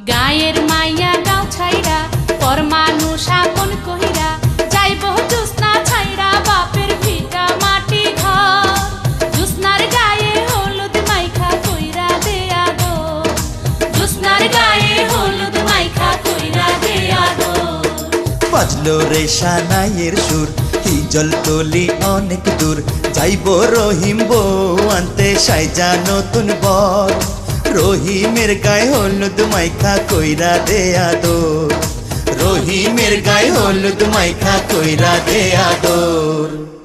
গায়ের মাইয়া গাও ছাইরা পর মানুষ আপন কহিরা যাইব জুসনা ছাইরা বাপের ভিটা মাটি ঘর জুসনার গায়ে হলুদ মাইখা কইরা দেয়া দো জুসনার গায়ে হলুদ মাইখা কইরা দেয়া দো বাজলো রে সানাইয়ের সুর হিজল তলি অনেক দূর যাইব রহিম বউ আনতে সাইজা নতুন বর রহিমের গায়ে হলুদ মাইখা কইরা দেয়া দোর রহিমের গায়ে হলুদ মাইখা কইরা দেয়া দোর।